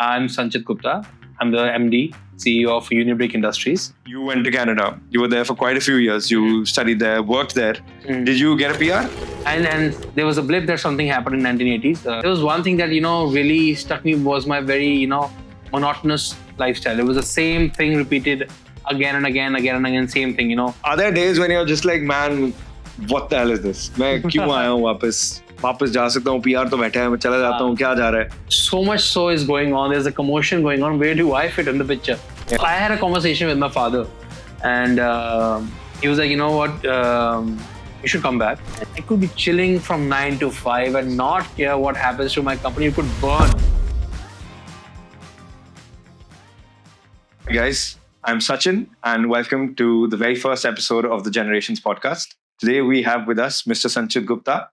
I'm Sanchit Gupta. I'm the MD, CEO of Unibrick Industries. You went to Canada. You were there for quite a few years. You studied there, worked there. Did you get a PR? And there was a blip that something happened in 1980s. There was one thing that, really struck me was my very, monotonous lifestyle. It was the same thing repeated again and again, same thing. Are there days when you're just like, man, what the hell is this? मैं क्यों आया हूँ वापस जा सकता हूँ, PR तो बैठा है, मैं चला जाता हूँ, क्या जा रहा है? So much so is going on. There's a commotion going on. Where do I fit in the picture? Yeah. I had a conversation with my father, and he was like, you know what, you should come back. I could be chilling from 9 to 5 and not care what happens to my company. You could burn. Hey guys, I'm Sachin, and welcome to the very first episode of the Generations podcast. Today we have with us Mr. Sanchit Gupta,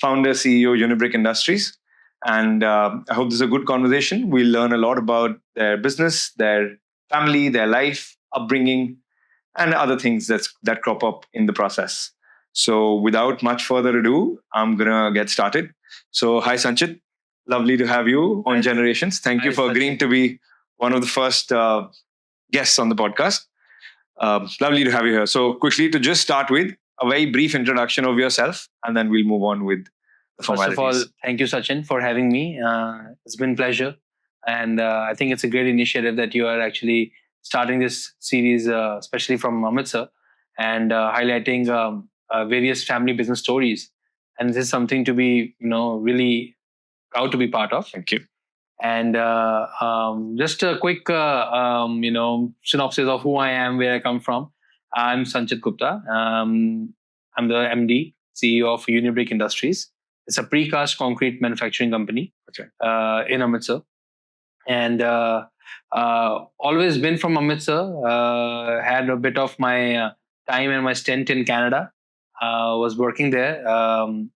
founder, CEO, Unibrick Industries. And I hope this is a good conversation. We'll learn a lot about their business, their family, their life, upbringing, and other things that crop up in the process. So without much further ado, I'm going to get started. So hi, Sanchit. Lovely to have you on Generations. Thank you for agreeing to be one of the first guests on the podcast. Lovely to have you here. So quickly, to just start with, a very brief introduction of yourself, and then we'll move on with the formalities. First of all, thank you, Sachin, for having me. It's been a pleasure. And I think it's a great initiative that you are actually starting this series, especially from Amritsar, and highlighting various family business stories. And this is something to be, really proud to be part of. Thank you. And just a quick, synopsis of who I am, where I come from. I'm Sanchit Gupta. I'm the MD, CEO of Unibrick Industries. It's a precast concrete manufacturing company in Amritsar. And always been from Amritsar. Had a bit of my time and my stint in Canada. Was working there and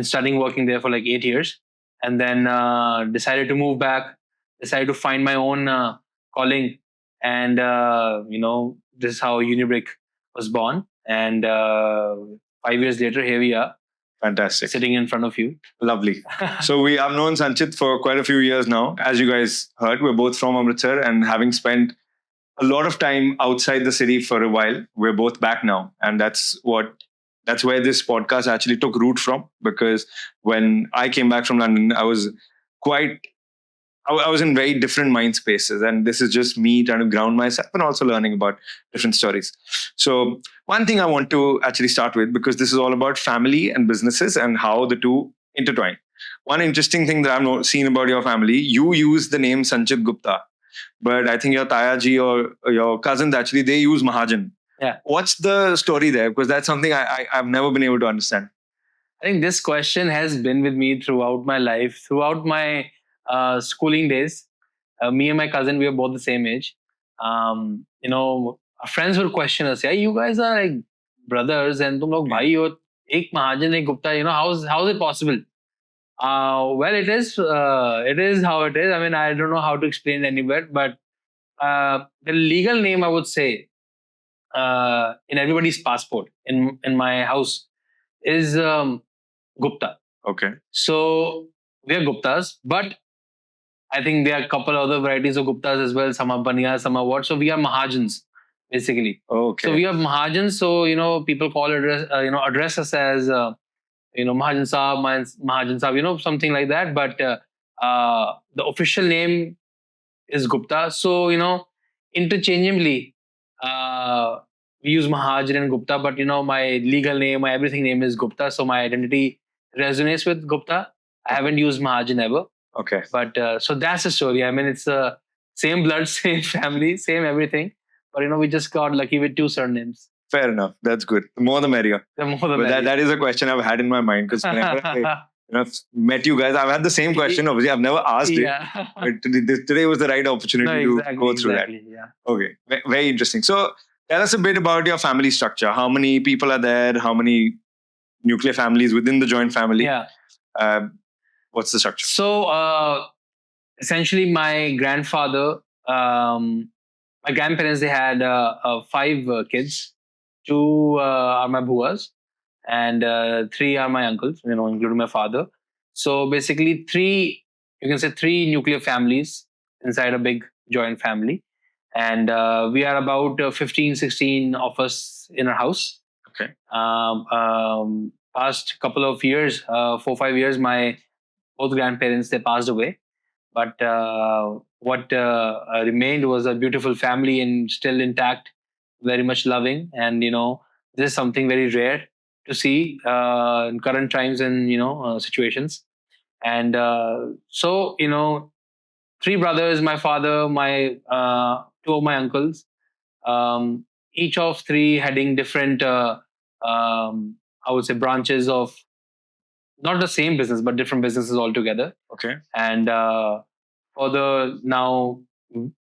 studying working there for 8 years. And then decided to move back, decided to find my own calling. And, this is how Unibrick was born. And 5 years later, here we are. Fantastic. Sitting in front of you. Lovely. So I've known Sanchit for quite a few years now. As you guys heard, we're both from Amritsar, and having spent a lot of time outside the city for a while, we're both back now. And that's where this podcast actually took root from, because when I came back from London, I was in very different mind spaces, and this is just me trying to ground myself and also learning about different stories. So one thing I want to actually start with, because this is all about family and businesses and how the two intertwine. One interesting thing that I've seen about your family, you use the name Sanchit Gupta, but I think your Tayaji or your cousins actually, they use Mahajan. Yeah. What's the story there? Because that's something I've never been able to understand. I think this question has been with me throughout my life, throughout my schooling days. Me and my cousin, we are both the same age. Our friends will question us, yeah, you guys are like brothers and tum log bhai ho, ek Mahajan, ek Gupta, how is it possible? Well, it is how it is. I mean, I don't know how to explain it anywhere, but the legal name, I would say, in everybody's passport in my house is Gupta. Okay. So we are Guptas, but I think there are a couple other varieties of Guptas as well. Some are Baniya, some are what. So we are Mahajans, basically. Okay. So we are Mahajans. So, people address us as, Mahajan Saab, Mahajan Saab, something like that. But the official name is Gupta. So, interchangeably, we use Mahajan and Gupta. But, my legal name, my everything name is Gupta. So my identity resonates with Gupta. I haven't used Mahajan ever. Okay. But so that's the story. I mean, it's same blood, same family, same everything. But, we just got lucky with 2 surnames. Fair enough. That's good. The more the merrier. That is a question I've had in my mind, because whenever I've met you guys, I've had the same question. Obviously, I've never asked it. But today was the right opportunity to go through that. Yeah. Okay. Very interesting. So tell us a bit about your family structure. How many people are there? How many nuclear families within the joint family? Yeah. What's the structure? So essentially, my grandfather, my grandparents, they had 5 kids. 2 are my buas, and 3 are my uncles, including my father. So basically, 3 you can say, three nuclear families inside a big joint family. And we are about 15, 16 of us in our house. Okay. Past couple of years, 4 5 years, my both grandparents, they passed away. But what remained was a beautiful family and still intact, very much loving. And this is something very rare to see in current times and situations. And so three brothers, my father, my two of my uncles, um, each of three heading different, I would say, branches of not the same business but different businesses altogether. Okay. And for the now,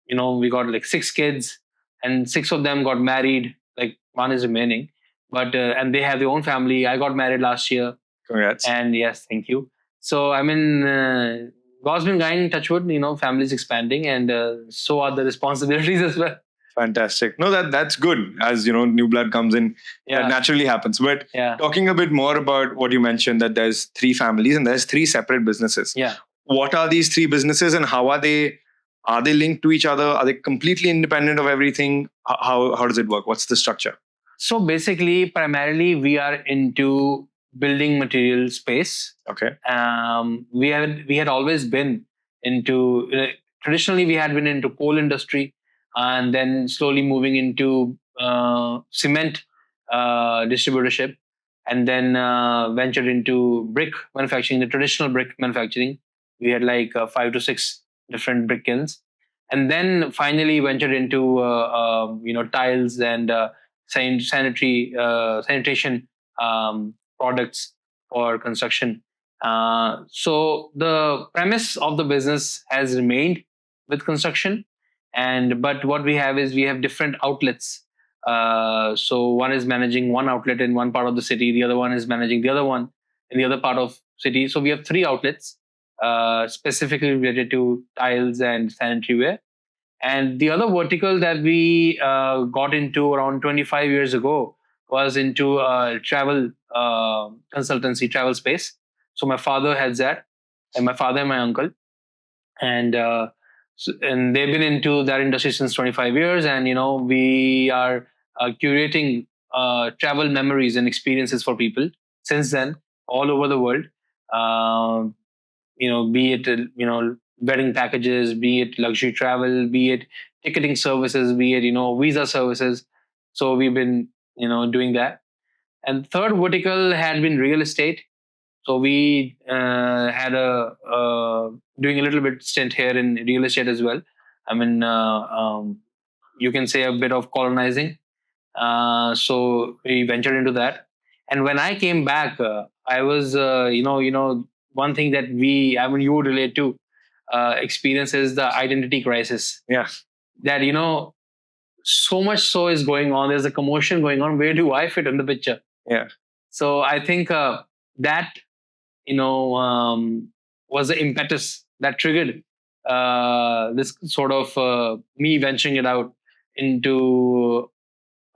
we got like six kids, and six of them got married. Like one is remaining, but and they have their own family. I got married last year. Congrats. And yes, thank you. So I mean, God's been kind, touchwood. Families expanding, and so are the responsibilities as well. Fantastic. No, that's good. As new blood comes in, that naturally happens. But talking a bit more about what you mentioned, that there's three families and there's three separate businesses. Yeah. What are these three businesses, and how are they? Are they linked to each other? Are they completely independent of everything? How does it work? What's the structure? So basically, primarily, we are into building material space. Okay. We had always been into traditionally we had been into coal industry, and then slowly moving into cement distributorship, and then ventured into brick manufacturing, the traditional brick manufacturing. We had like 5 to 6 different brick kilns, and then finally ventured into tiles and sanitation products for construction. So the premise of the business has remained with construction, but what we have is we have different outlets. So one is managing one outlet in one part of the city, the other one is managing the other one in the other part of city. So we have three outlets specifically related to tiles and sanitary ware. And the other vertical that we got into around 25 years ago was into travel consultancy, travel space. So my father heads that, and my father and my uncle, and and they've been into that industry since 25 years. And we are curating travel memories and experiences for people since then all over the world. Be it wedding packages, be it luxury travel, be it ticketing services, be it visa services. So we've been doing that. And third vertical had been real estate. So we had doing a little bit stint here in real estate as well. I mean, you can say a bit of colonizing. So we ventured into that. And when I came back, I was, one thing that you would relate to experience is the identity crisis. Yeah. That, so much so is going on. There's a commotion going on. Where do I fit in the picture? Yeah. So I think that, was the impetus that triggered this sort of me venturing it out into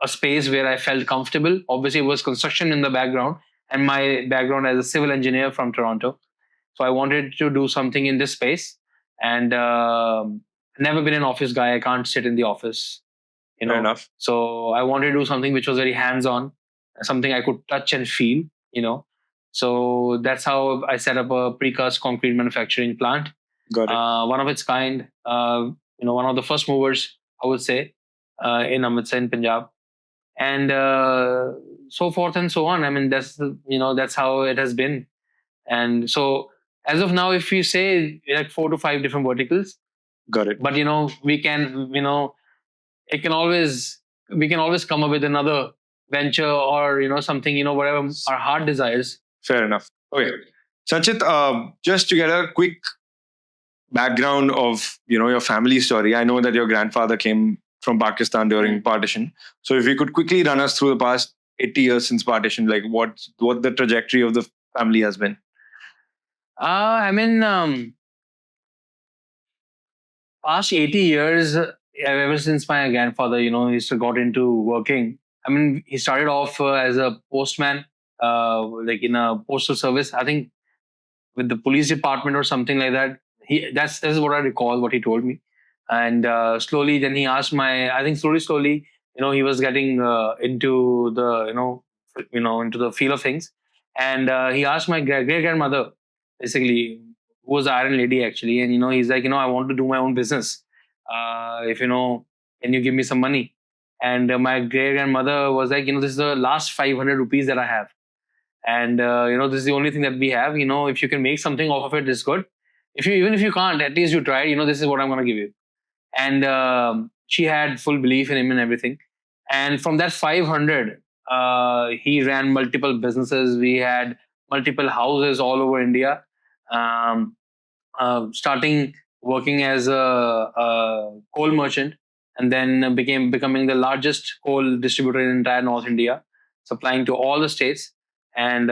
a space where I felt comfortable. Obviously, it was construction in the background, and my background as a civil engineer from Toronto. So I wanted to do something in this space, and never been an office guy. I can't sit in the office, Fair enough. So I wanted to do something which was very hands-on, something I could touch and feel. So that's how I set up a precast concrete manufacturing plant. Got it. One of its kind. One of the first movers, I would say, in Amritsar in Punjab, and so forth and so on. I mean, that's how it has been. And so as of now, if you say like 4 to 5 different verticals, got it. But we can, it can always we can always come up with another venture or something, whatever our heart desires. Fair enough. Okay, Sanchit, just to get a quick background of your family story. I know that your grandfather came from Pakistan during partition. So if you could quickly run us through the past 80 years since partition, like what the trajectory of the family has been. I mean, past 80 years, ever since my grandfather, he still got into working. I mean, he started off as a postman, like in a postal service, I think with the police department or something like that. this is what I recall, what he told me. And slowly, then he asked I think slowly, he was getting into the, into the feel of things. And he asked my great grandmother, basically, who was the Iron Lady actually. And, he's like, I want to do my own business. If, can you give me some money? And my great grandmother was like, this is the last 500 rupees that I have. And this is the only thing that we have. If you can make something off of it, it's good. Even if you can't, at least you tried. This is what I'm going to give you. And she had full belief in him and everything. And from that 500, he ran multiple businesses. We had multiple houses all over India. Um, Starting working as a coal merchant, and then becoming the largest coal distributor in entire North India, supplying to all the states. And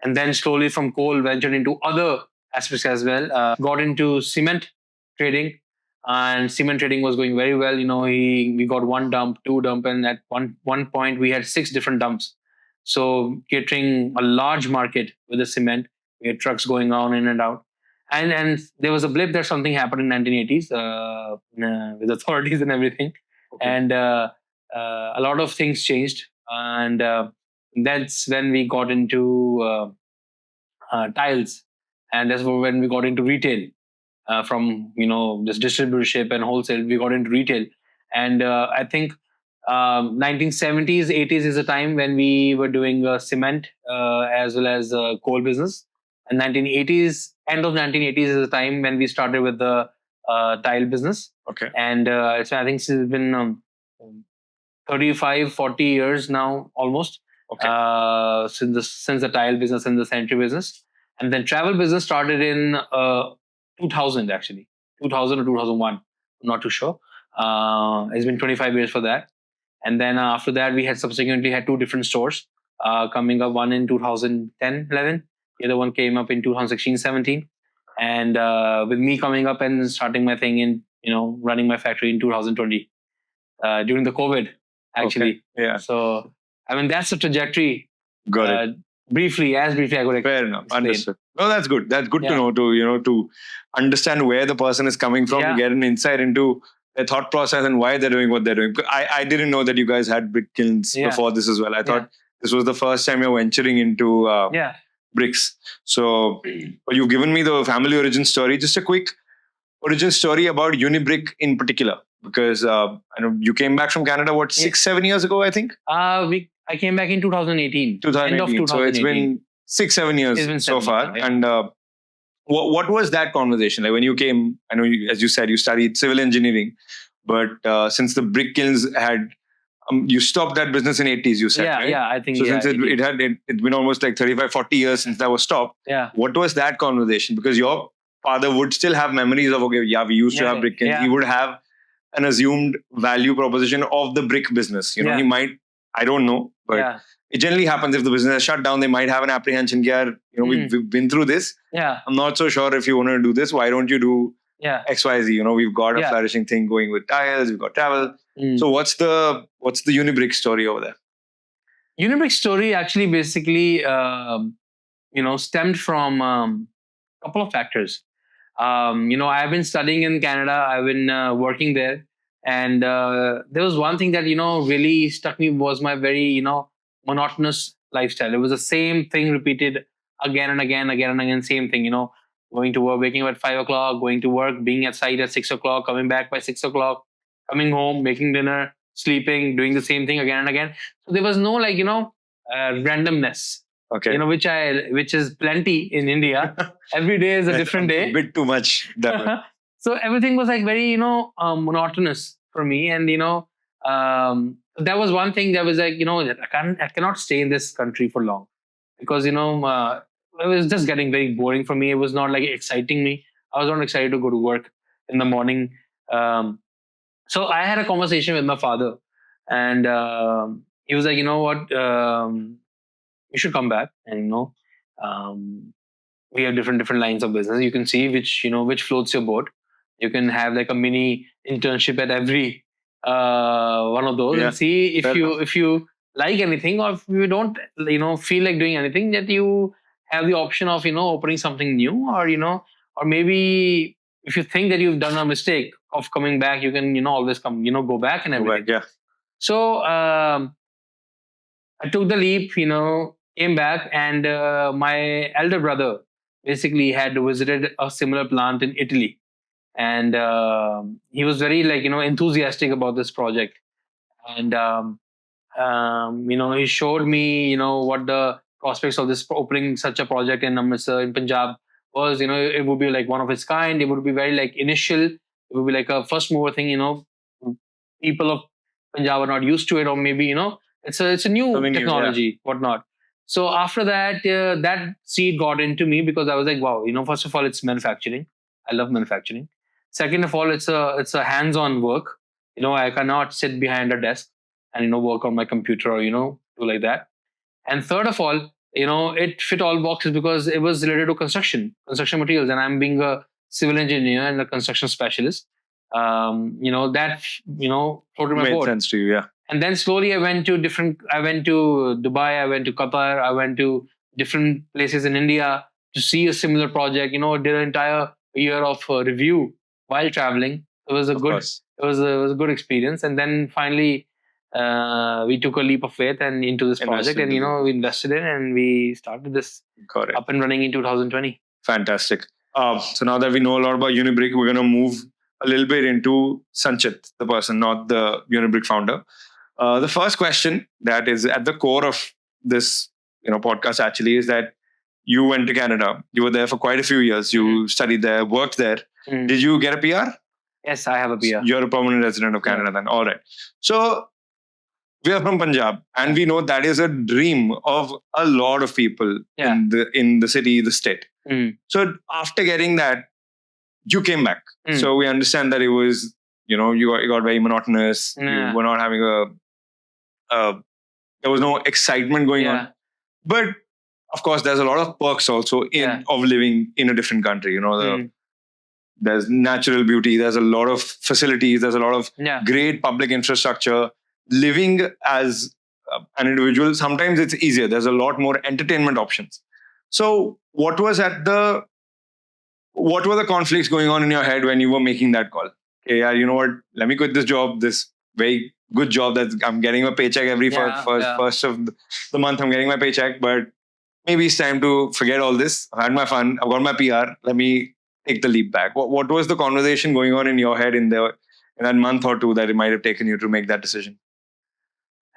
and then slowly from coal ventured into other aspects as well. Got into cement trading, and cement trading was going very well. We got one dump, two dump, and at one point we had 6 different dumps. So catering a large market with the cement. We had trucks going on in and out. And there was a blip that something happened in 1980s with authorities and everything. Okay. And a lot of things changed. And that's when we got into tiles. And that's when we got into retail. From this distributorship and wholesale, we got into retail. And I think 1970s, 80s is a time when we were doing cement as well as coal business. And 1980s, end of 1980s is the time when we started with the tile business. Okay. And so I think it's been 35, 40 years now, almost. Okay. Since the tile business and the sanitary business. And then travel business started in 2000, actually. 2000 or 2001. I'm not too sure. It's been 25 years for that. And then after that, we had subsequently had 2 different stores coming up, one in 2010, 11. The other one came up in 2016, 17. And with me coming up and starting my thing in, running my factory in 2020 during the COVID, actually. Okay. Yeah. So, I mean, that's the trajectory. Got it. Briefly, as briefly I could Fair enough. explain. Understood. No, that's good. That's good to know, to understand where the person is coming from, to get an insight into their thought process and why they're doing what they're doing. I didn't know that you guys had brick kilns before this as well. I thought this was the first time you're venturing into bricks. So you've given me the family origin story. Just a quick origin story about Unibrick in particular, because I know you came back from Canada, 6-7 years ago, I think? I came back in 2018. 2018. End of 2018. So it's been 6-7 years so far. Yeah. And what was that conversation like when you came? I know, as you said, you studied civil engineering, but since the brick kilns had, you stopped that business in 80s, you said, right? Yeah, I think so. Since it's been almost like 35, 40 years since that was stopped. Yeah. What was that conversation? Because your father would still have memories of, okay, we used to have brick kilns. He would have an assumed value proposition of the brick business. He might, I don't know, but it generally happens if the business is shut down, they might have an apprehension. We've been through this. Yeah. I'm not so sure if you want to do this. Why don't you do XYZ? We've got a flourishing thing going with tiles. We've got travel. So what's the Unibrick story over there? Unibrick story actually basically, stemmed from a couple of factors. I've been studying in Canada. I've been working there. And there was one thing that, really stuck me was my very, monotonous lifestyle. It was the same thing repeated again and again, same thing, going to work, waking up at 5 o'clock, going to work, being at site at 6 o'clock, coming back by 6 o'clock, coming home, making dinner, sleeping, doing the same thing again and again. So there was no randomness. Okay. Which is plenty in India. Every day is a different day. A bit too much. So everything was very, monotonous for me. And, that was one thing that was I cannot stay in this country for long because, it was just getting very boring for me. It was not exciting me. I was not excited to go to work in the morning. So I had a conversation with my father and he was like, you know what, you should come back and, we have different lines of business. You can see which floats your boat. You can have a mini internship at every one of those and see if you like anything, or if you don't feel like doing anything, that you have the option of opening something new, or maybe if you think that you've done a mistake of coming back, you can always come go back and Go everything. back, yeah. So I took the leap, came back, and my elder brother basically had visited a similar plant in Italy, and he was very enthusiastic about this project, and he showed me what the prospects of this opening such a project in Amritsar in Punjab was. It would be like one of its kind. It would be very like initial. It would be like a first mover thing. People of Punjab are not used to it, or maybe it's a new Something new, technology, whatnot. So after that, that seed got into me because I was like, wow, first of all, it's manufacturing. I love manufacturing. Second of all, it's a hands-on work. I cannot sit behind a desk and work on my computer, or do like that. And third of all, it fit all boxes because it was related to construction materials, and I'm being a civil engineer and a construction specialist. That floated my Made boat. sense to you, yeah. And then slowly I went to Dubai, I went to Qatar, I went to different places in India to see a similar project. Did an entire year of review while traveling. It was a Of good, course. it was a good experience. And then finally, we took a leap of faith and into this project, Invested and into we invested in, and we started this Got it. up and running in 2020. Fantastic. So now that we know a lot about Unibrick, we're going to move a little bit into Sanchit, the person, not the Unibrick founder. The first question that is at the core of this podcast actually is that you went to Canada. You were there for quite a few years. You studied there, worked there. Mm. Did you get a PR? Yes, I have a PR. You're a permanent resident of Canada then. All right. So we are from Punjab, and we know that is a dream of a lot of people in the city, the state. Mm. So after getting that, you came back. Mm. So we understand that it was, you got very monotonous. Yeah. You were not having there was no excitement going on. But of course, there's a lot of perks also of living in a different country. There's natural beauty. There's a lot of facilities. There's a lot of great public infrastructure. Living as an individual, sometimes it's easier. There's a lot more entertainment options. So what were the conflicts going on in your head when you were making that call? Okay, yeah, you know what? Let me quit this job, this very good job that I'm getting a paycheck every first of the month. I'm getting my paycheck, but maybe it's time to forget all this. I've had my fun. I've got my PR. Let me take the leap back. What was the conversation going on in your head in that month or two that it might have taken you to make that decision?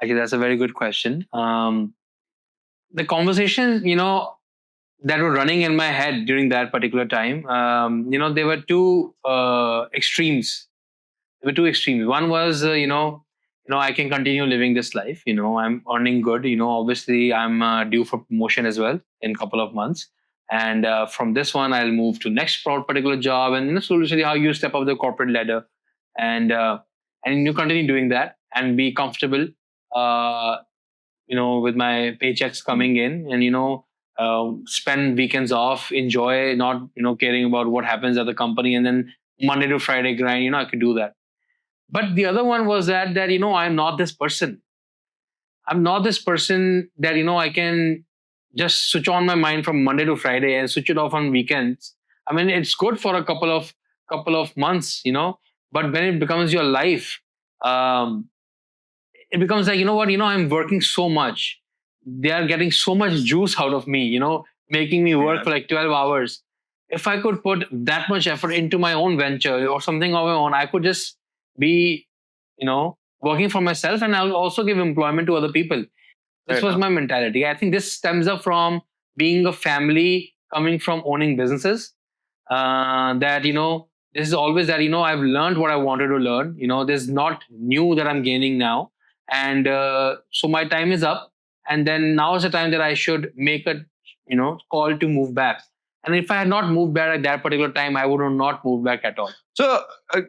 Actually, that's a very good question. The conversation, that were running in my head during that particular time, there were two extremes. There were two extremes. One was, I can continue living this life. I'm earning good. Obviously, I'm due for promotion as well in a couple of months. And from this one, I'll move to next particular job, and slowly how you step up the corporate ladder, and you continue doing that and be comfortable. With my paychecks coming in, and spend weekends off, enjoy, not caring about what happens at the company, and then Monday to Friday grind. I could do that. But the other one was that I'm not this person. I'm not this person that I can just switch on my mind from Monday to Friday and switch it off on weekends. I mean, it's good for a couple of months, but when it becomes your life, it becomes like, I'm working so much. They are getting so much juice out of me, making me work for like 12 hours. If I could put that much effort into my own venture or something of my own, I could just be, working for myself, and I'll also give employment to other people. This was my mentality. I think this stems up from being a family, coming from owning businesses, that, this is always that, I've learned what I wanted to learn. There's not new that I'm gaining now. And so my time is up. And then now is the time that I should make a, call to move back. And if I had not moved back at that particular time, I would have not moved back at all. So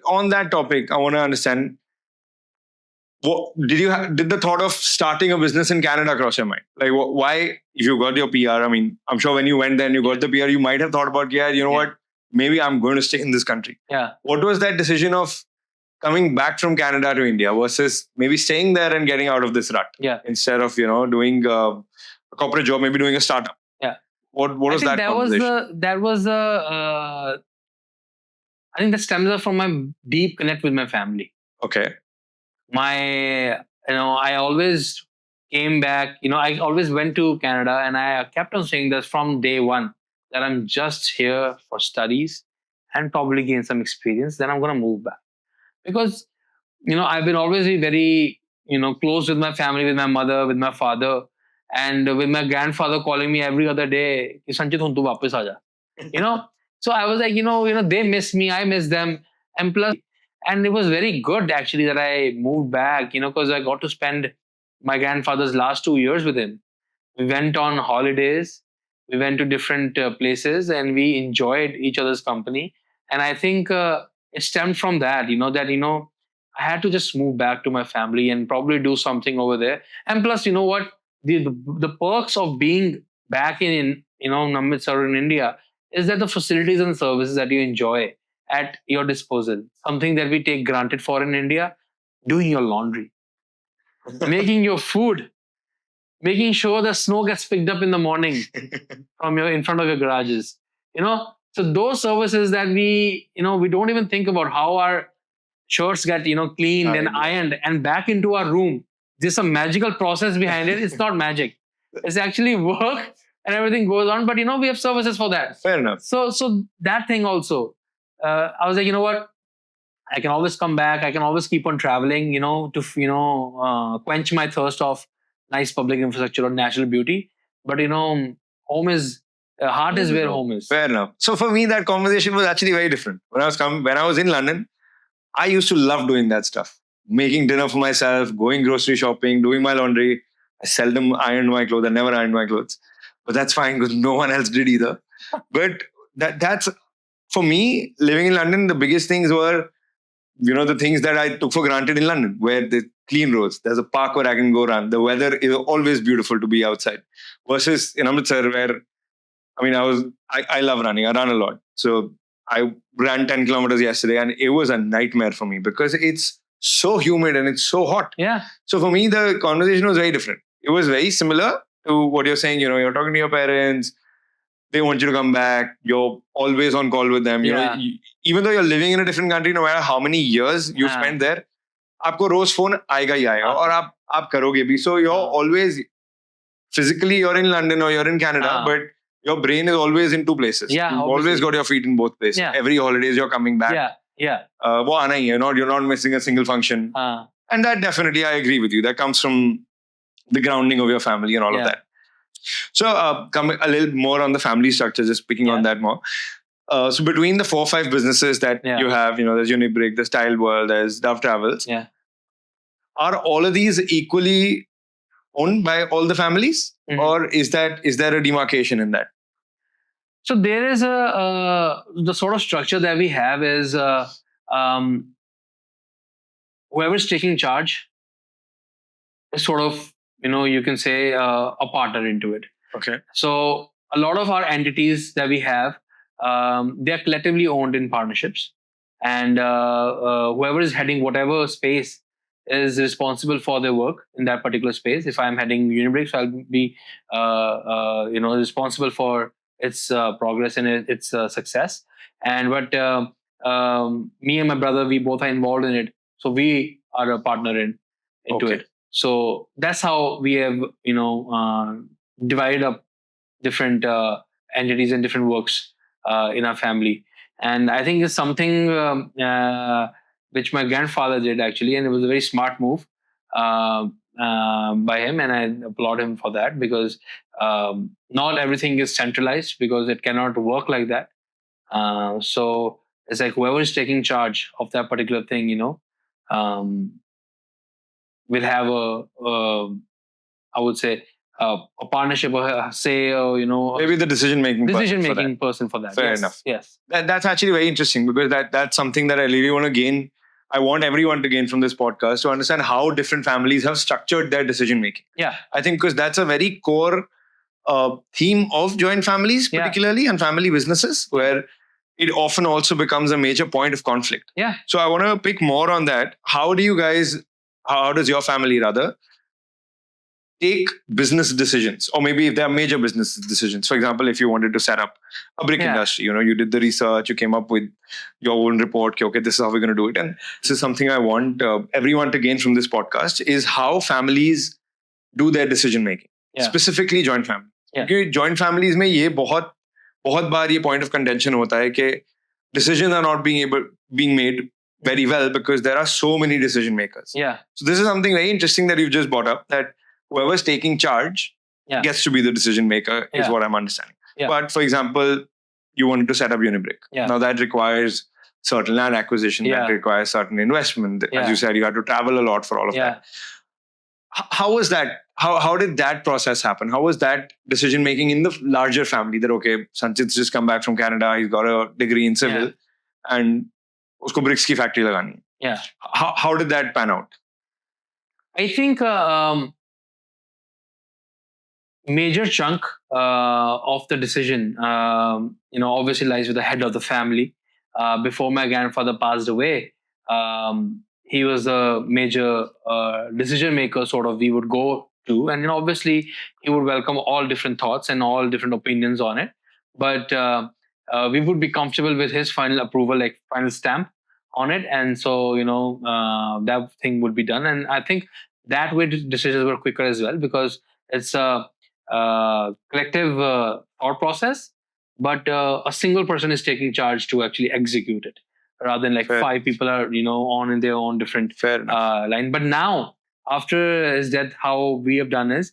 on that topic, I want to understand, did the thought of starting a business in Canada cross your mind? Like, why, if you got your PR, I mean, I'm sure when you went there and you got the PR, you might have thought about, what, maybe I'm going to stay in this country. Yeah. What was that decision of coming back from Canada to India versus maybe staying there and getting out of this rut? Yeah. Instead of, doing a corporate job, maybe doing a startup. Yeah. What was that conversation? That was the I think that stems from my deep connect with my family. Okay. I always came back. I always went to Canada, and I kept on saying this from day one that I'm just here for studies and probably gain some experience. Then I'm gonna move back because I've been always be very close with my family, with my mother, with my father, and with my grandfather calling me every other day, "Ki, Sanchit, hun tu वापस आ जा." You know, so I was like, they miss me, I miss them, and it was very good actually that I moved back, because I got to spend my grandfather's last 2 years with him. We went on holidays, we went to different places, and we enjoyed each other's company. And I think it stemmed from that, I had to just move back to my family and probably do something over there. And plus, you know what, the perks of being back in Namritsar in India is that the facilities and services that you enjoy at your disposal, something that we take granted for in India: doing your laundry, making your food, making sure the snow gets picked up in the morning from in front of your garages. So those services that we don't even think about how our shirts get cleaned and ironed and back into our room. There's a magical process behind it. It's not magic. It's actually work and everything goes on. But we have services for that. Fair enough. So that thing also, I was like, you know what? I can always come back. I can always keep on traveling, to quench my thirst of nice public infrastructure or natural beauty. But home is heart is where home is. Fair enough. So for me, that conversation was actually very different. When I was in London, I used to love doing that stuff, making dinner for myself, going grocery shopping, doing my laundry. I seldom ironed my clothes. I never ironed my clothes, but that's fine because no one else did either. But that's for me, living in London. The biggest things were, the things that I took for granted in London, where the clean roads, there's a park where I can go run. The weather is always beautiful to be outside. Versus in Amritsar, where I love running. I run a lot. So I ran 10 kilometers yesterday and it was a nightmare for me because it's so humid and it's so hot. Yeah. So for me, the conversation was very different. It was very similar to what you're saying. You're talking to your parents. They want you to come back. You're always on call with them. Even though you're living in a different country, no matter how many years you spend there, आपको रोज phone आएगा ही आएगा और आप करोगे भी. So you're always physically you're in London or you're in Canada, but your brain is always in two places. Yeah, you've always got your feet in both places. Yeah. Every holidays you're coming back. Yeah. वो आना ही है. You're not missing a single function. And that definitely, I agree with you. That comes from the grounding of your family and all of that. So coming a little more on the family structure, just picking on that more. So between the 4 or 5 businesses that you have, there's Unibrick, there's Style World, there's Dove Travels. Yeah. Are all of these equally owned by all the families, or is there a demarcation in that? So there is the sort of structure that we have is whoever's taking charge is sort of, you can say a partner into it. Okay. So a lot of our entities that we have, they're collectively owned in partnerships, and whoever is heading whatever space is responsible for their work in that particular space. If I'm heading Unibrick, so I'll be responsible for its progress and its success. And but me and my brother, we both are involved in it, so we are a partner into it. So that's how we have divided up different entities and different works in our family. And I think it's something which my grandfather did actually, and it was a very smart move by him, and I applaud him for that, because not everything is centralized, because it cannot work like that. So it's like whoever is taking charge of that particular thing, will have I would say a partnership, or say, maybe the decision-making person for that. Fair enough. Yes. That's actually very interesting, because that's something that I really want to gain. I want everyone to gain from this podcast, to understand how different families have structured their decision-making. Yeah. I think because that's a very core theme of joint families, particularly, and family businesses, where it often also becomes a major point of conflict. Yeah. So I want to pick more on that. How does your family take business decisions, or maybe if there are major business decisions. For example, if you wanted to set up a brick industry, you did the research, you came up with your own report. Okay, this is how we're going to do it, and this is something I want everyone to gain from this podcast: is how families do their decision making, specifically joint family. Because joint families में ये बहुत बहुत बार ये point of contention होता है कि decisions are not being made very well because there are so many decision makers. So this is something very interesting that you've just brought up, that whoever's taking charge gets to be the decision maker, is what I'm understanding. But for example, you wanted to set up Unibrick. Now that requires certain land acquisition, that requires certain investment. As you said, you had to travel a lot for all of that. How was that? How did that process happen? How was that decision making in the larger family? That okay, Sanchit's just come back from Canada, he's got a degree in civil, and usko bricks ki factory lagani. How did that pan out? I think major chunk of the decision, obviously lies with the head of the family. Before my grandfather passed away, he was a major decision maker, sort of, we would go to. And obviously, he would welcome all different thoughts and all different opinions on it. But we would be comfortable with his final approval, like final stamp on it. And so, that thing would be done. And I think that way decisions were quicker as well, because it's a collective thought process, but a single person is taking charge to actually execute it, rather than like five people are on in their own different line. But now, after his death, how we have done is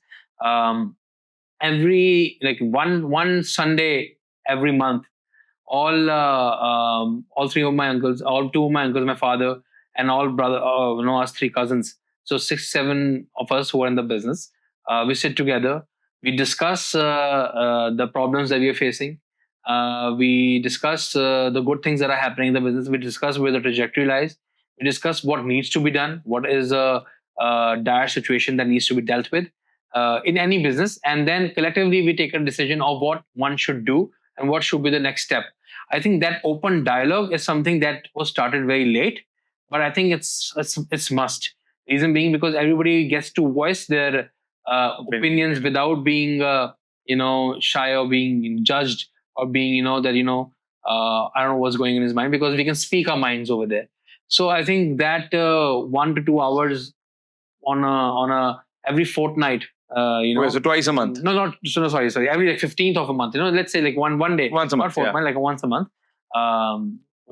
every one Sunday every month, all three of my uncles, all two of my uncles, my father, and all brother, us three cousins, so 6-7 of us who are in the business, we sit together, we discuss the problems that we are facing. We discuss the good things that are happening in the business. We discuss where the trajectory lies. We discuss what needs to be done, what is a dire situation that needs to be dealt with in any business. And then collectively, we take a decision of what one should do and what should be the next step. I think that open dialogue is something that was started very late, but I think it's must. Reason being because everybody gets to voice their opinions without being shy or being judged, or being I don't know what's going in his mind, because we can speak our minds over there. So I think that 1 to 2 hours on a every fortnight, so twice a month. Sorry, every 15th of a month, let's say like one day, once a month, not fortnight, like once a month,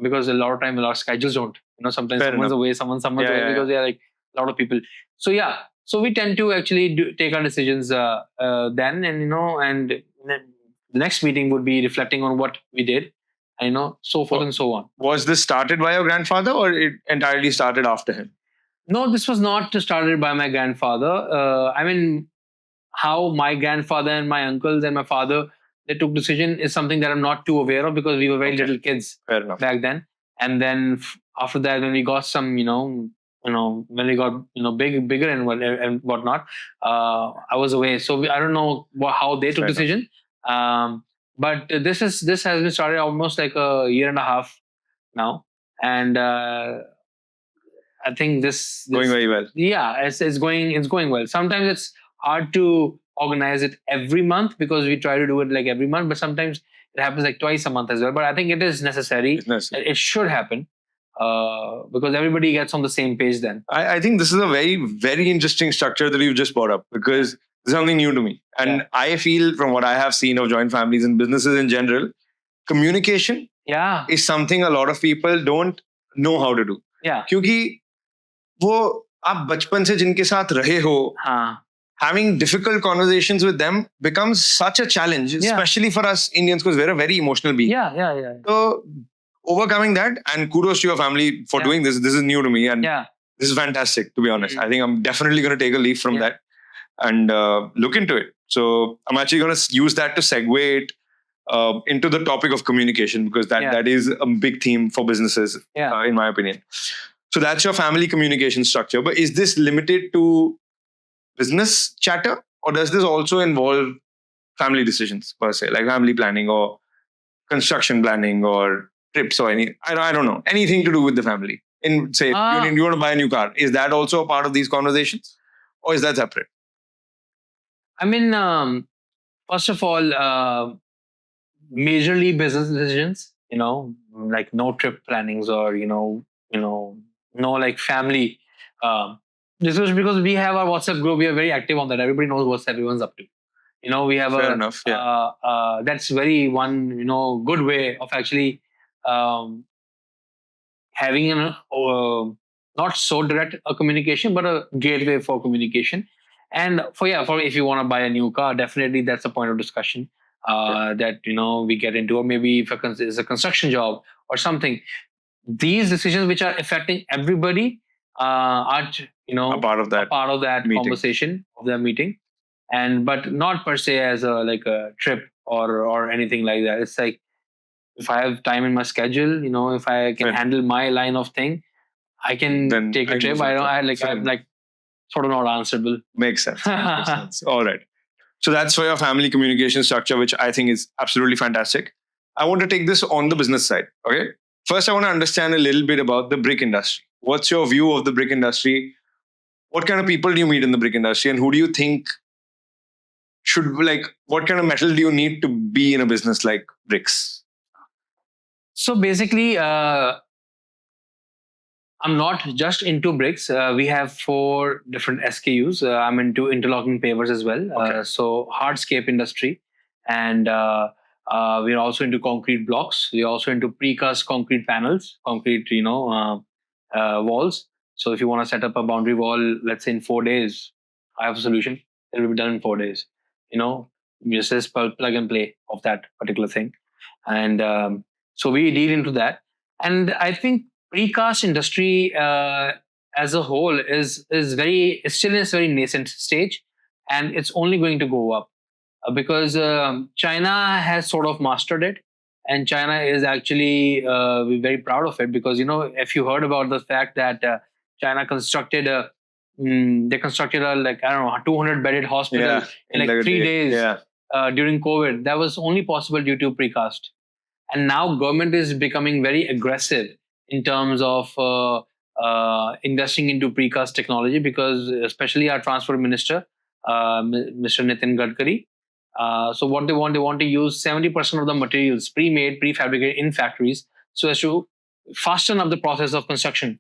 because a lot of time our schedules don't, sometimes someone's away, someone's away, because there are like a lot of people. So we tend to actually take our decisions then, and the next meeting would be reflecting on what we did, and so forth and so on. Was this started by your grandfather, or it entirely started after him? No, this was not started by my grandfather. How my grandfather and my uncles and my father, they took decision is something that I'm not too aware of, because we were very little kids back then. And then after that, when we got some, when we got bigger and whatnot, I was away. So I don't know how they took decision. But this has been started almost like a year and a half now, and I think this going very well. Yeah, it's going well. Sometimes it's hard to organize it every month, because we try to do it like every month, but sometimes it happens like twice a month as well. But I think it is necessary. It should happen, because everybody gets on the same page then. I think this is a very, very interesting structure that you've just brought up, because this is something new to me. And I feel, from what I have seen of joint families and businesses in general, communication is something a lot of people don't know how to do. क्योंकि वो आप बचपन से जिनके साथ रहे हो, having difficult conversations with them becomes such a challenge, especially for us Indians, because we're a very emotional being. So overcoming that, and kudos to your family for doing this. This is new to me, and this is fantastic, to be honest. I think I'm definitely going to take a leaf from that and look into it. So I'm actually going to use that to segue it into the topic of communication, because that is a big theme for businesses, in my opinion. So that's your family communication structure. But is this limited to business chatter, or does this also involve family decisions per se, like family planning or construction planning or trips or I don't know, anything to do with the family? In say, you want to buy a new car. Is that also a part of these conversations, or is that separate? I mean, first of all, majorly business decisions. Like no trip plannings or no like family. Um, this was because we have our WhatsApp group. We are very active on that. Everybody knows what everyone's up to. We have Fair a enough. Yeah. that's very one good way of actually um, having not so direct a communication, but a gateway for communication. And for if you want to buy a new car, definitely that's a point of discussion that we get into, or maybe if it's a construction job or something. These decisions which are affecting everybody are A part of a that part of that meeting. conversation of the meeting, and but not per se as a like a trip or anything like that. It's like if I have time in my schedule, if I can Fair. handle my line of thing, I can Then take a I go trip. for I a don't. trip. I like. Fair I'm enough. like sort of not answerable. Makes sense. Makes sense. All right. So that's for your family communication structure, which I think is absolutely fantastic. I want to take this on the business side. Okay. First, I want to understand a little bit about the brick industry. What's your view of the brick industry? What kind of people do you meet in the brick industry, and who do you think should like? What kind of metal do you need to be in a business like bricks? So basically, I'm not just into bricks. We have 4 different SKUs. I'm into interlocking pavers as well. Okay. So hardscape industry, and we're also into concrete blocks. We're also into precast concrete panels, concrete, walls. So if you want to set up a boundary wall, let's say in 4 days, I have a solution. It will be done in 4 days. Just plug and play of that particular thing, and so we deal into that. And I think precast industry as a whole is still in a very nascent stage, and it's only going to go up because China has sort of mastered it, and China is actually we're very proud of it because if you heard about the fact that China constructed they constructed a like I don't know 200 bedded hospital in like 3 days during COVID. That was only possible due to precast, and now government is becoming very aggressive in terms of investing into precast technology because especially our transport minister Mr. Nitin Gadkari, so what they want to use 70% of the materials pre-made prefabricated in factories so as to fasten up the process of construction.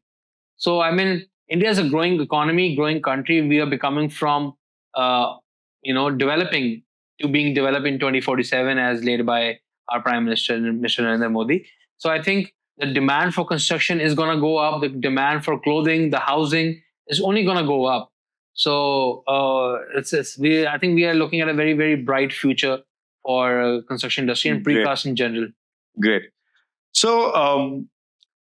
So I mean, India is a growing economy, growing country. We are becoming from developing to being developed in 2047 as laid by our Prime Minister, Mr. Narendra Modi. So I think the demand for construction is going to go up. The demand for clothing, the housing is only going to go up. So I think we are looking at a very, very bright future for construction industry and precast in general. Great. So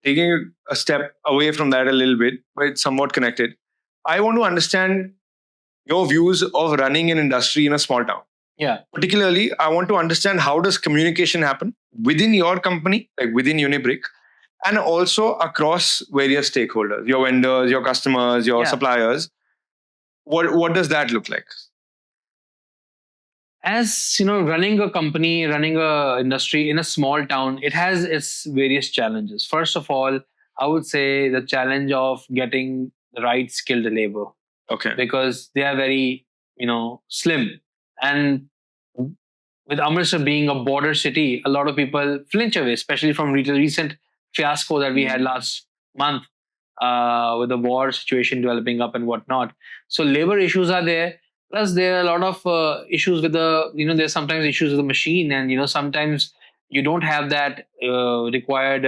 taking a step away from that a little bit, but it's somewhat connected. I want to understand your views of running an industry in a small town. Yeah. Particularly, I want to understand how does communication happen within your company, like within Unibrick, and also across various stakeholders, your vendors, your customers, your suppliers. What does that look like? As running a company, running a industry in a small town, it has its various challenges. First of all, I would say the challenge of getting the right skilled labor. Okay. Because they are very slim, and with Amritsar being a border city, a lot of people flinch away, especially from recent fiasco that we had last month with the war situation developing up and whatnot. So labor issues are there. Plus, there are a lot of issues with the there's sometimes issues with the machine, and sometimes you don't have that required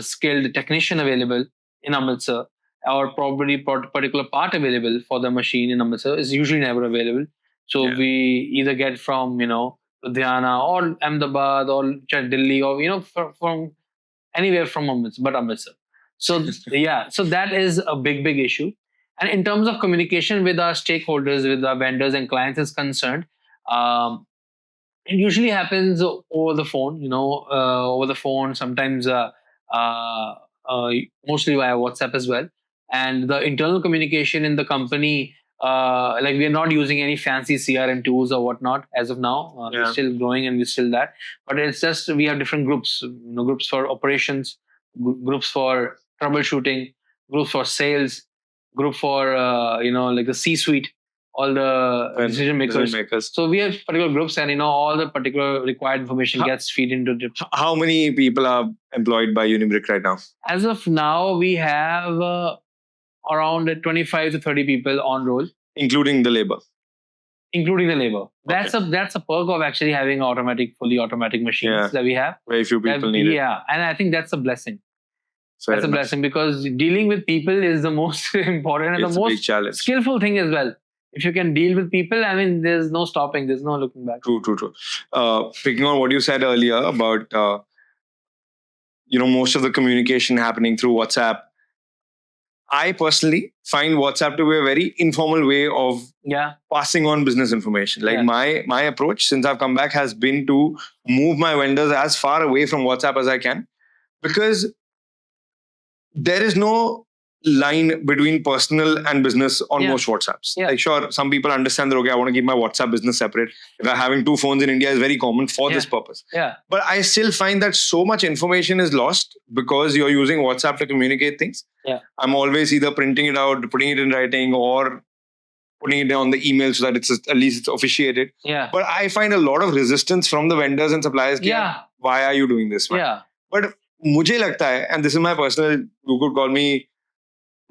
skilled technician available in Amritsar, or probably particular part available for the machine in Amritsar is usually never available. So we either get from Ludhiana or Ahmedabad or Delhi or from anywhere from Amritsar. So so that is a big issue. And in terms of communication with our stakeholders, with our vendors and clients is concerned, it usually happens over the phone. Over the phone, sometimes uh, mostly via WhatsApp as well. And the internal communication in the company, like we're not using any fancy CRM tools or whatnot as of now. We're still growing and we're still that. But it's just we have different groups, groups for operations, groups for troubleshooting, groups for sales, group for like the C-suite all the And decision makers. So we have particular groups, and all the particular required information gets feed into the. How many people are employed by Unibrick right now? As of now, we have around 25 to 30 people on roll, including the labor. That's a perk of actually having fully automatic machines that we have. Very few people need it. Yeah, and I think that's a blessing. That's a blessing, because dealing with people is the most important and the most skillful thing as well. If you can deal with people, I mean, there's no stopping, there's no looking back. True. Picking on what you said earlier about most of the communication happening through WhatsApp, I personally find WhatsApp to be a very informal way of passing on business information. Like my approach since I've come back has been to move my vendors as far away from WhatsApp as I can, because there is no line between personal and business on most WhatsApps. Like, sure, some people understand that, okay, I want to keep my WhatsApp business separate. Having two phones in India is very common for this purpose. But I still find that so much information is lost because you're using WhatsApp to communicate things. I'm always either printing it out, putting it in writing, or putting it on the email so that at least it's officiated. But I find a lot of resistance from the vendors and suppliers. Why are you doing this? But mujhe lagta hai, and this is my personal, you could call me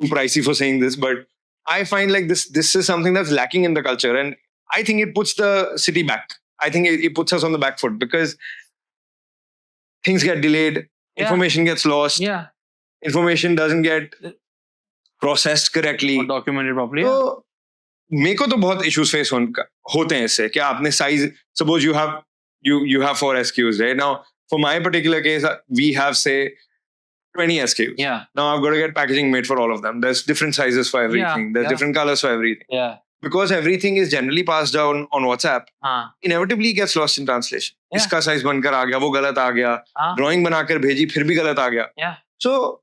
too pricey for saying this, but I find like this is something that's lacking in the culture, and I think it puts the city back. I think it puts us on the back foot, because things get delayed, information gets lost, information doesn't get processed correctly or documented properly. So मेरे को तो बहुत issues face होते हैं इससे कि आपने size, suppose you have 4 SKUs, right? Now for my particular case, we have say 20 SKUs. Now I've got to get packaging made for all of them. There's different sizes for everything. There's different colors for everything. Because everything is generally passed down on WhatsApp, inevitably it gets lost in translation. Iska size बनकर आ गया, वो गलत आ गया. Drawing बनाकर भेजी, फिर भी गलत आ गया. So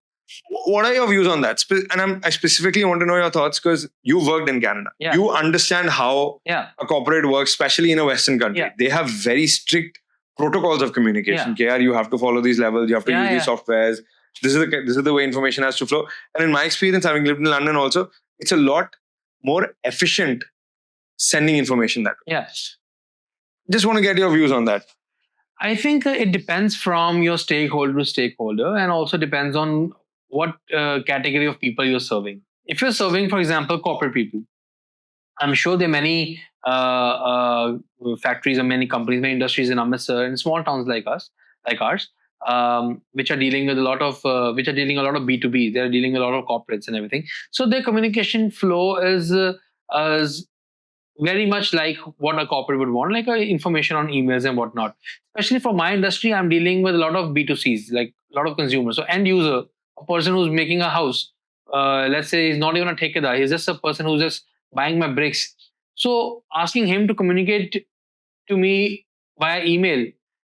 what are your views on that? And I specifically want to know your thoughts because you worked in Canada. You understand how a corporate works, especially in a Western country. They have very strict protocols of communication. You have to follow these levels. You have to use these softwares. This is the way information has to flow. And in my experience, having lived in London also, it's a lot more efficient sending information that way. Just want to get your views on that. I think it depends from your stakeholder to stakeholder, and also depends on what category of people you're serving. If you're serving, for example, corporate people, I'm sure there are many factories and many companies, many industries in Amritsar and small towns like ours, which are dealing with a lot of B2B. They're dealing with a lot of corporates and everything. So their communication flow is very much like what a corporate would want, like information on emails and whatnot. Especially for my industry, I'm dealing with a lot of B2Cs, like a lot of consumers. So end user, a person who's making a house, let's say he's not even a ठेकेदार, he's just a person who's just buying my bricks. So asking him to communicate to me via email,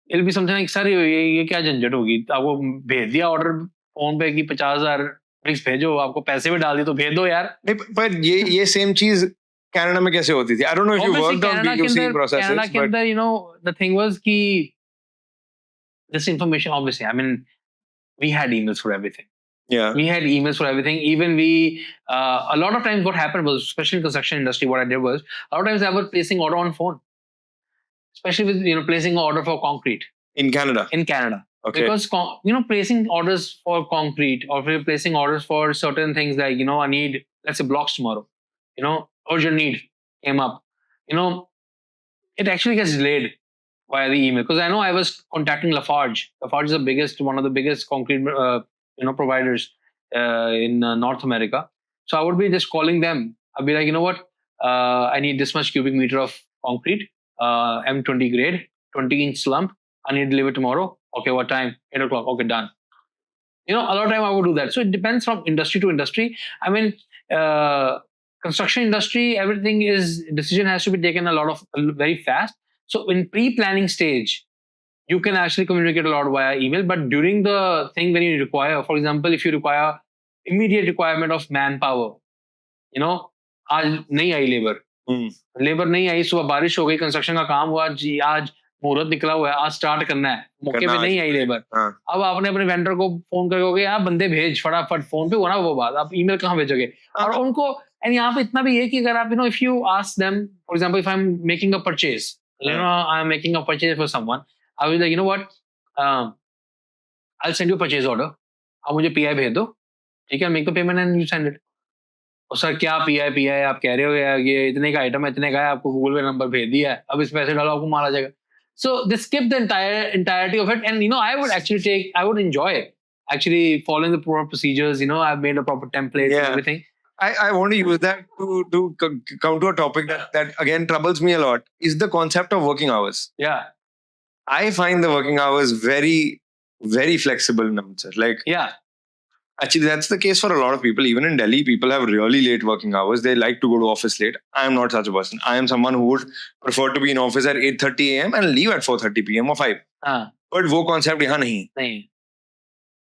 it'll be something like, sir, ये क्या झंझट होगी? आपको भेज दिया order phone पे कि 50,000 bricks भेजो, आपको पैसे भी डाल दिए तो भेज दो यार. पर ये same चीज Canada में कैसे होती थी? I don't know if you worked on B2C processes. Canada के अंदर, the thing was कि this information, obviously, I mean, we had emails for everything. We had emails for everything. Even a lot of times what happened was, especially in construction industry, what I did was, a lot of times I was placing order on phone. Especially with, placing an order for concrete. In Canada? In Canada. Okay. Because, placing orders for concrete, or placing orders for certain things like, I need, let's say, blocks tomorrow. Urgent need came up. It actually gets delayed via the email. Because I know I was contacting Lafarge. Lafarge is one of the biggest concrete providers in North America. So I would be just calling them. I'd be like, you know what? I need this much cubic meter of concrete, M20 grade, 20-inch slump. I need to deliver tomorrow. Okay, what time? 8 o'clock. Okay, done. A lot of time I would do that. So it depends from industry to industry. I mean, construction industry, decision has to be taken very fast. So in pre-planning stage, you can actually communicate a lot via email. But during the thing when you require, for example, if you require immediate requirement of manpower, आज नहीं आई labour नहीं आई, सुबह बारिश हो गई, construction का काम हुआ, जी आज मुहूर्त निकला हुआ है, आज स्टार्ट करना है, मौके पे नहीं आई लेबर. अब आपने अपने वेंडर को फोन करके यार बंदे भेज फटाफट, फोन पे हुआ ना वो बात, आप ईमेल कहाँ भेजोगे? और उनको And यहाँ पे इतना भी है कि अगर आप, if you ask them, for example, if I'm making a purchase, I'm making a purchase for someone, I will be like, you know what, I'll send you a purchase order. आप मुझे PI भेज दो, ठीक है, make the payment and you send it. और sir क्या PI आप कह रहे हो यार, ये इतने का आइटम है, इतने का है, आपको गूगल पे नंबर भेज दिया है, अब इस पैसे डालो, आपको मारा जाएगा. So they skip the entirety of it, and I would enjoy actually following the proper procedures. I've made a proper template and everything. I want to use that to come to a topic that again troubles me a lot, is the concept of working hours. Yeah. I find the working hours very, very flexible, sir. Like, yeah. Actually, that's the case for a lot of people. Even in Delhi, people have really late working hours. They like to go to office late. I am not such a person. I am someone who would prefer to be in office at 8:30 a.m. and leave at 4:30 p.m. or 5. But वो concept यहाँ नहीं.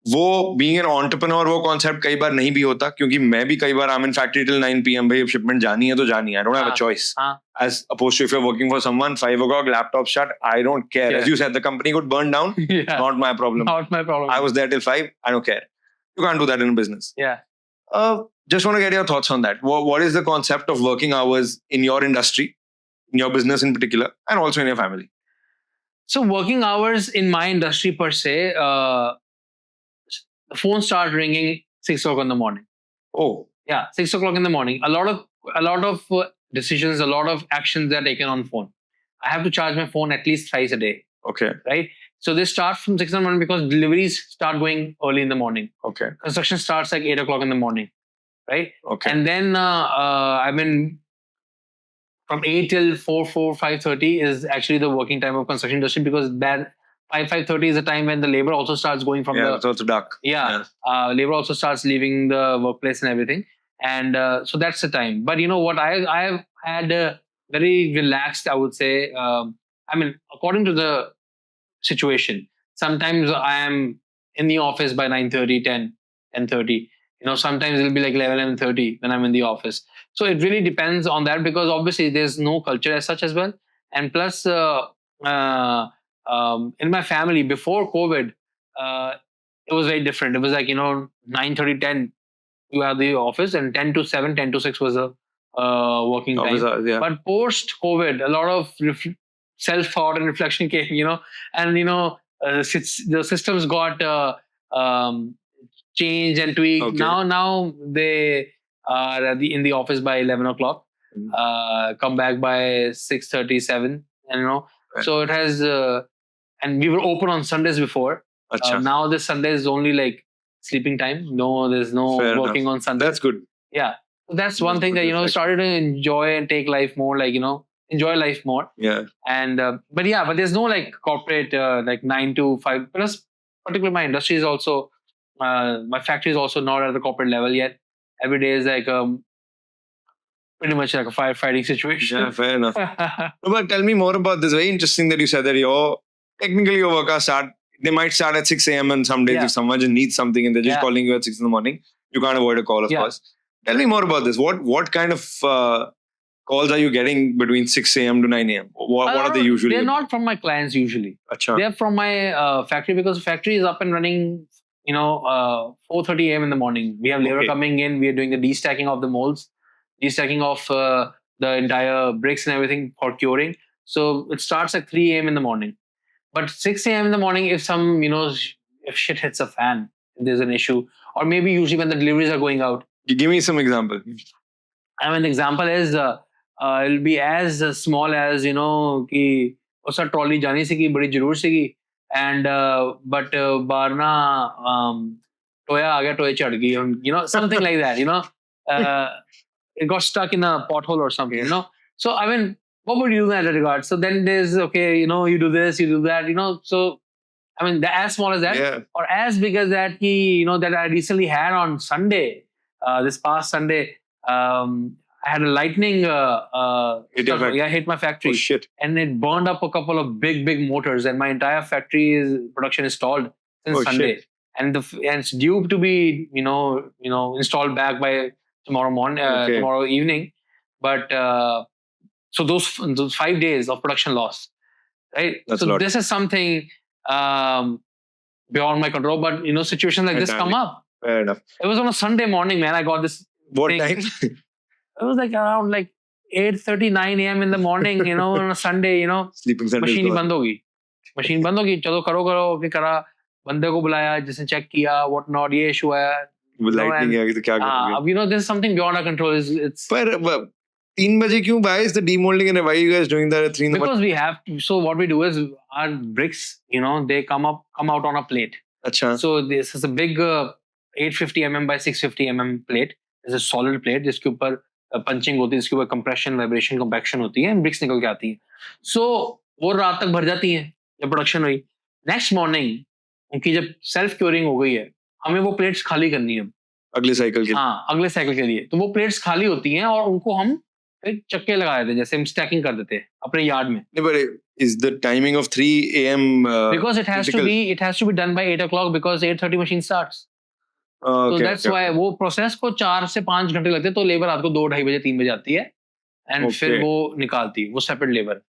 वो being an entrepreneur, वो concept कई बार नहीं भी होता, क्योंकि मैं भी कई बार I'm in factory till 9 p.m. भाई, shipment जानी है तो जानी है. I don't have a choice. As opposed to if you're working for someone, 5 o'clock, laptop shut, I don't care. As you said, the company could burn down. Not my problem. Not my problem. I was there till 5. I don't care. You can't do that in business. Yeah. Just want to get your thoughts on that. What is the concept of working hours in your industry, in your business in particular, and also in your family? So working hours in my industry per se, the phone starts ringing 6 o'clock in the morning. Oh. Yeah, 6 o'clock in the morning. A lot of decisions, a lot of actions are taken on phone. I have to charge my phone at least thrice a day. Okay. Right? So they start from 6 in the morning because deliveries start going early in the morning. Okay. Construction starts like 8 o'clock in the morning. Right? Okay. And then from 8 till 5:30 is actually the working time of construction industry, because that 5:30 is the time when the labor also starts going from the... it's also dark. Yeah. Labor also starts leaving the workplace and everything. And so that's the time. But you know what? I've had a very relaxed, I would say, according to the situation. Sometimes I am in the office by 9:30, 10:30. Sometimes it'll be like 11:30 when I'm in the office. So it really depends on that, because obviously there's no culture as such as well. And plus, in my family before COVID, it was very different. It was like, 9:30, 10, you have the office, and 10 to 7, 10 to 6 was a working time. Yeah. But post COVID, a lot of self-thought and reflection came, and the systems got changed and tweaked. Okay. Now they are in the office by 11 o'clock, come back by 6:30, 7, and so it has, and we were open on Sundays before. Now this Sunday is only like sleeping time. No, there's no Fair working enough. on Sunday. That's good. Yeah. So that's one thing that, started to enjoy and take life more, like, enjoy life more. Yeah. And, but there's no like corporate, like 9 to 5. Plus, particularly my industry is also, my factory is also not at the corporate level yet. Every day is like pretty much like a firefighting situation. Yeah, fair enough. But tell me more about this. Very interesting that you said that your work hours they might start at 6 a.m. and some days if someone just needs something and they're just calling you at 6 in the morning, you can't avoid a call, of course. Tell me more about this. What kind of calls are you getting between 6 a.m. to 9 a.m.? What are they usually? They're not from my clients usually. Achha. They're from my factory, because the factory is up and running, 4:30 a.m. in the morning. We have labor coming in. We are doing the destacking of the molds, destacking of the entire bricks and everything for curing. So it starts at 3 a.m. in the morning. But 6 a.m. in the morning, if some, if shit hits a fan, if there's an issue, or maybe usually when the deliveries are going out. Give me some example. An example is, it'll be as small as, कि उस trolley जाने से की बड़ी जरूर से की, and but बाहर ना टोया आ गया, टोया चढ़ गई, something like that, it got stuck in a pothole or something, So what would you do in that regard? So then there's, you do this, you do that, so as small as that, or as big as that, that I recently had on Sunday, this past Sunday, I had a lightning hit my factory. Oh, shit. And it burned up a couple of big motors, and my entire factory production is stalled since Sunday. Shit. And it's due to be, installed back by tomorrow morning, tomorrow evening. But so those 5 days of production loss, right? That's so this is something beyond my control. But situations like this come up. Fair enough. It was on a Sunday morning, man. I got this. What time? It was like around like 8:39 a.m. in the morning, on a Sunday, Sleeping Sunday is machine he gone. बंद होगी. Machine बंद होगी, चलो करो फिर करा, बंदे को बुलाया, जिसने चेक किया, what not, ये इशू है. वो लाइट नहीं गया तो क्या करोगे? अब this is something beyond our control. It's पर 3 बजे क्यों? Why is the demolding and why are you guys doing that at 3 in the morning? because we have to. So what we do is our bricks, they come out on a plate. अच्छा. So this is a big 850 mm by 650 mm plate. It's a solid plate जिसके ऊपर punching होती है, जिसके ऊपर compression, vibration, compaction होती है, BRICS निकल के आती है. सो वो रात तक भर जाती हैं जब प्रोडक्शन हुई. नेक्स्ट मॉर्निंग उनकी जब सेल्फ क्योरिंग हो गई है, हमें वो प्लेट्स खाली करनी है अगले साइकिल के लिए. हाँ, अगले साइकिल के लिए. तो वो प्लेट्स खाली होती हैं और उनको हम फिर चक्के लगा देते हैं, जैसे हम स्टैकिंग कर देते हैं अपने यार्ड में. नहीं, but is the timing of 3 a.m. Because it has to be done by 8 o'clock because 8:30 machine starts. So that's why वो प्रोसेस को 4 से 5 घंटे लगते हैं. तो लेबर रात को 2, 2:30 बजे, 3 बजे आती है एंड फिर वो निकालती है. वो separate labour.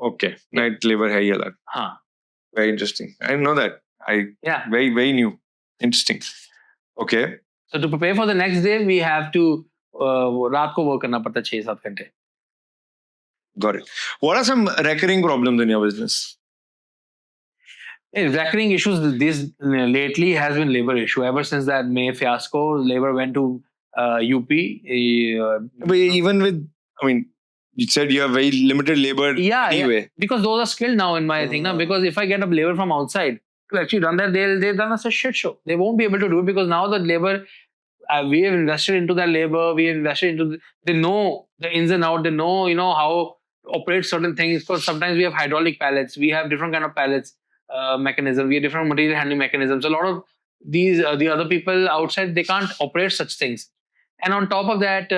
Okay, night labor है ये अलग. हाँ. Very interesting. I didn't know that. Very, very new. Interesting. Okay. So to prepare for the next day, we have to रात को वर्क करना पड़ता है 6-7 घंटे. Got it. What are some recurring problems in your business? Recurring issues this lately has been labor issue. Ever since that May fiasco, labor went to UP. But even with, I mean, you said you have very limited labor anyway. Yeah, because those are skilled now in my thing. Now, because if I get a labor from outside to actually run that, they've done us a shit show. They won't be able to do it because now the labor, we have invested into that labor. We have invested into. They know the ins and outs. They know, how to operate certain things. Because sometimes we have hydraulic pallets. We have different kind of pallets mechanism. We have different material handling mechanisms. A lot of these the other people outside, they can't operate such things. And on top of that,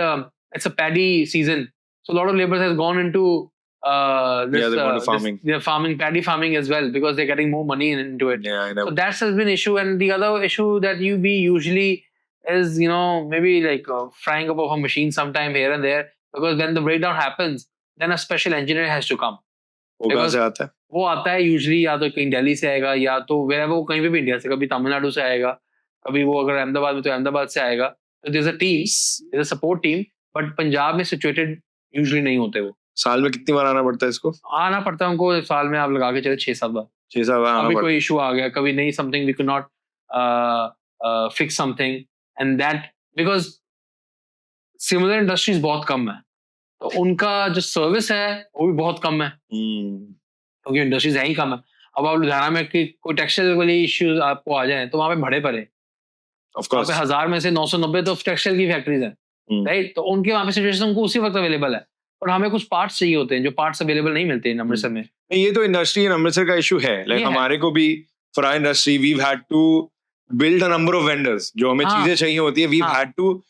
it's a paddy season. So a lot of laborers has gone into farming. They're farming, paddy farming as well, because they're getting more money into it. Yeah, I know. So that's has been issue. And the other issue that we usually is, maybe like frying up of a machine sometime here and there, because when the breakdown happens, then a special engineer has to come. वो कहाँ से आता है? वो आता है usually या तो कहीं दिल्ली से आएगा, या तो वो कहीं पे भी इंडिया से, कभी तमिलनाडु से आएगा, कभी वो अगर अहमदाबाद में तो अहमदाबाद से आएगा. तो there's a team, there's a support team, but Punjab में situated यूजुअली नहीं होते. वो साल में कितनी बार आना पड़ता है इसको? आना पड़ता है उनको साल में, आप लगा के चले 6-7 बार. 6-7 बार आना पड़ता है. कोई इशू आ गया, कभी नहीं, something we could not fix something, and that because similar industries बहुत कम है, तो उनका जो सर्विस है वो भी बहुत कम है, क्योंकि इंडस्ट्रीज है ही कम है. अब आप लुधियाना में कोई टेक्सटाइल वाली इश्यूज आपको आ जाए तो वहाँ पे भरे पड़े. वहाँ पे 1000 में से 990 तो टेक्सटाइल की फैक्ट्रीज हैं, राइट. तो उनके वहाँ पे सिचुएशन उनको उसी वक्त अवेलेबल है, और हमें कुछ पार्ट्स चाहिए होते हैं जो पार्ट्स अवेलेबल नहीं मिलते हैं अमृतसर में. ये तो इंडस्ट्री इन अमृतसर का इशू है. लाइक हमारे को भी for our industry we had to build a number of vendors. जो हमें चीजें चाहिए होती है, we had to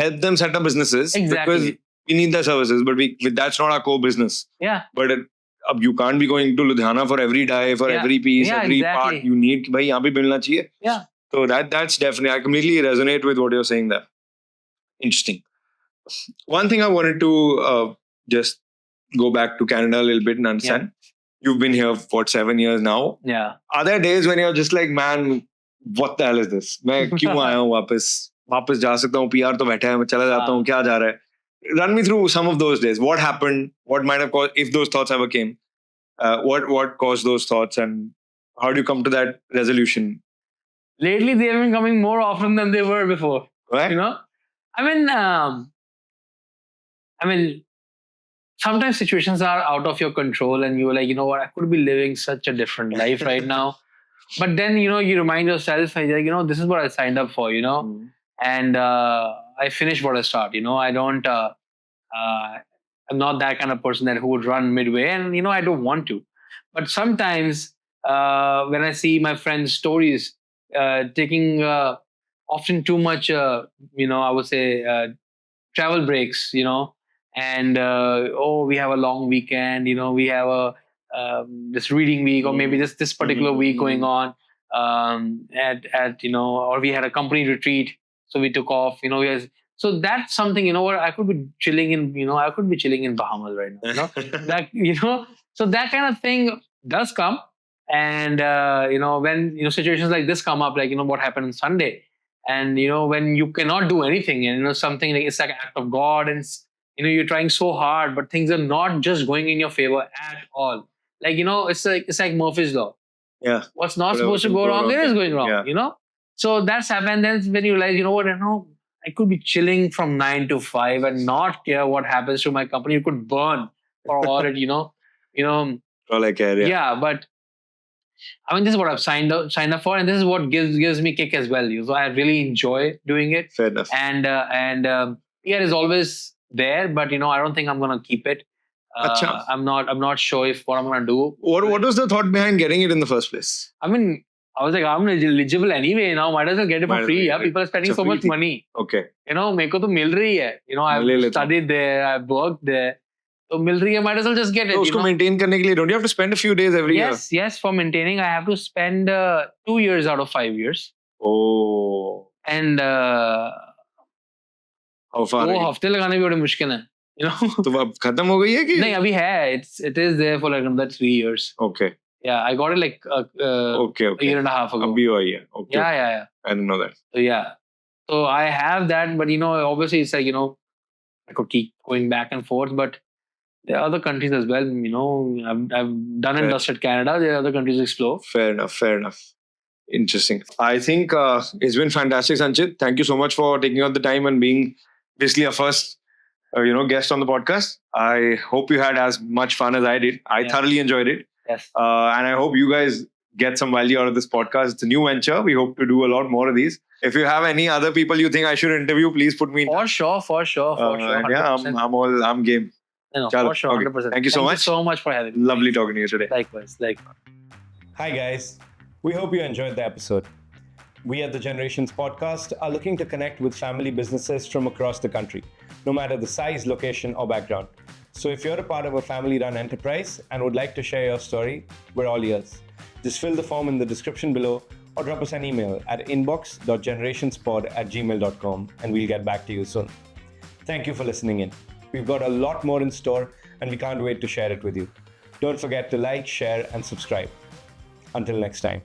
help them set up businesses. Exactly. Because we need their services, but that's not our core business. Yeah. But you can't be going to Ludhiana for every die, for every piece, every part. You need भाई यहाँ पे मिलना चाहिए. Yeah. So that's definitely, I completely resonate with what you're saying there. Interesting. One thing I wanted to just go back to Canada a little bit and understand. You've been here for 7 years now. Yeah. Are there days when you're just like, man, what the hell is this? मैं क्यों आया हूँ वापस जा सकता हूँ, PR तो बैठा है, मैं चला जाता हूँ, क्या जा रहा है? Run me through some of those days. What happened? What might have caused, if those thoughts ever came? What caused those thoughts, and how do you come to that resolution? Lately, they have been coming more often than they were before. Right? I mean, sometimes situations are out of your control, and you're like, you know what, I could be living such a different life right now. But then, you remind yourself, like, this is what I signed up for, and I finish what I start. I don't, I'm not that kind of person who would run midway, and, I don't want to. But sometimes when I see my friends' stories taking often too much, I would say, travel breaks, and we have a long weekend, we have a this reading week, or maybe this particular week going on at or we had a company retreat, so we took off, so that's something, what I could be chilling in, I could be chilling in Bahamas right now, that so that kind of thing does come. And when situations like this come up, like what happened on Sunday, And when you cannot do anything, and something like it's like an act of God, and you're trying so hard, but things are not just going in your favor at all. Like it's like Murphy's law. Yeah. What's not Whatever supposed to can go go wrong, wrong it is can going go, wrong. yeah. So that's happened. Then when you realize, what, I could be chilling from 9 to 5 and not care what happens to my company. You could burn for all it, All I care, yeah. Yeah, but I mean, this is what I've signed up for, and this is what gives me kick as well. So I really enjoy doing it. Fair enough. And yeah, it's always there, but I don't think I'm gonna keep it. Acha. I'm not sure if what I'm gonna do. What was the thought behind getting it in the first place? I mean, I was like, I'm eligible anyway now. Might as well get it Might for as free. well Yeah, get it. people are spending It's a so free much thing. money. Okay. मेरे को तो मिल रही है. ले लेता I've studied there, I've worked there. So मिल रही है, might as well just get it. So उसको maintain करने के लिए, don't you have to spend a few days every year? Yes. For maintaining, I have to spend 2 years out of 5 years. Oh. And How far? वो हफ्ते लगाने भी बड़े मुश्किल हैं. तो अब खत्म हो गई है कि? नहीं, अभी है. It is there for like another 3 years. Okay. Yeah, I got it like Okay. a year and a half ago. अभी हुआ ही है. Okay. Yeah. I didn't know that. So yeah. So I have that, but obviously it's like, I could keep going back and forth, but there are other countries as well. I've done and dusted Canada. There are other countries to explore. Fair enough. Interesting. I think it's been fantastic, Sanchit. Thank you so much for taking out the time and being basically our first, guest on the podcast. I hope you had as much fun as I did. I thoroughly enjoyed it. Yes. And I hope you guys get some value out of this podcast. It's a new venture. We hope to do a lot more of these. If you have any other people you think I should interview, please put me in. For sure. Yeah, 100%. I'm game. No, Chalo, for sure, okay. 100%. Thank you so much. Thank you so much for having me. Lovely talking to you today. Likewise. Hi guys, we hope you enjoyed the episode. We at the Generations Podcast are looking to connect with family businesses from across the country, no matter the size, location, or background. So if you're a part of a family-run enterprise and would like to share your story, we're all ears. Just fill the form in the description below or drop us an email at inbox.generationspod@gmail.com and we'll get back to you soon. Thank you for listening in. We've got a lot more in store and we can't wait to share it with you. Don't forget to like, share, and subscribe. Until next time.